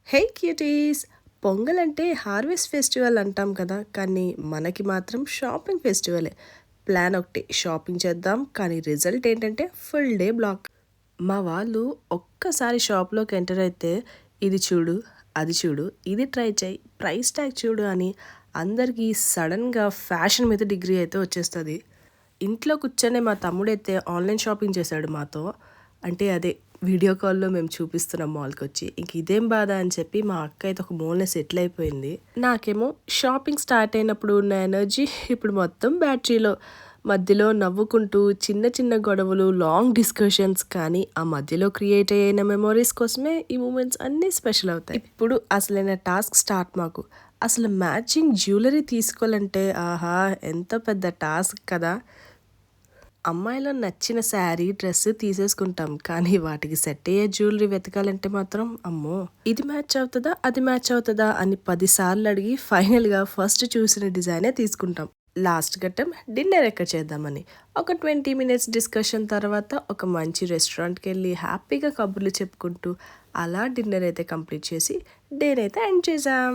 హే cuties! Pongal అంటే harvest festival అంటాం కదా! కానీ మనకి మాత్రం షాపింగ్ ఫెస్టివలే. ప్లాన్ ఒకటే షాపింగ్ చేద్దాం, కానీ రిజల్ట్ ఏంటంటే ఫుల్ డే బ్లాక్. మా వాళ్ళు ఒక్కసారి షాప్‌లోకి ఎంటర్ అయితే ఇది చూడు, అది చూడు, ఇది ట్రై చెయి, ప్రైస్ ట్యాగ్ చూడు అని అందరికీ సడెన్‌గా ఫ్యాషన్ మీద డిగ్రీ అయితే వచ్చేస్తది. ఇంట్లో కూర్చొనే మా తమ్ముడైతే ఆన్‌లైన్ షాపింగ్ చేశాడు మాతో. అంటే అదే వీడియో కాల్‌లో మేము చూపిస్తున్నాం మాల్‌కొచ్చి. ఇంక ఇదేం బాధ అని చెప్పి మా అక్క అయితే ఒక మూలన సెటిల్ అయిపోయింది. నాకేమో షాపింగ్ స్టార్ట్ అయినప్పుడు ఉన్న ఎనర్జీ ఇప్పుడు మొత్తం బ్యాటరీలో. మధ్యలో నవ్వుకుంటూ చిన్న చిన్న గొడవలు, లాంగ్ డిస్కషన్స్ కానీ ఆ మధ్యలో క్రియేట్ అయిన మెమోరీస్ కోసమే ఈ మూమెంట్స్ అన్నీ స్పెషల్ అవుతాయి. ఇప్పుడు అసలైన టాస్క్ స్టార్ట్ మాకు. అసలు మ్యాచింగ్ జ్యువెలరీ తీసుకోవాలంటే ఆహా! ఎంత పెద్ద టాస్క్ కదా! అమ్మాయిలో నచ్చిన శారీ, డ్రెస్ తీసేసుకుంటాం. కానీ వాటికి సెట్ అయ్యే జ్యువెలరీ వెతకాలంటే మాత్రం అమ్మో! ఇది మ్యాచ్ అవుతదా? అది మ్యాచ్ అవుతదా? అని 10 సార్లు అడిగి ఫైనల్‌గా ఫస్ట్ చూసిన డిజైనే తీసుకుంటాం. లాస్ట్ ఘట్టం డిన్నర్ ఎక్కడ చేద్దామని. ఒక 20 మినిట్స్ డిస్కషన్ తర్వాత ఒక మంచి రెస్టారెంట్‌కెళ్ళి హ్యాపీగా కబుర్లు చెప్పుకుంటూ అలా డిన్నర్ అయితే కంప్లీట్ చేసి డేనైతే ఎండ్ చేసాం.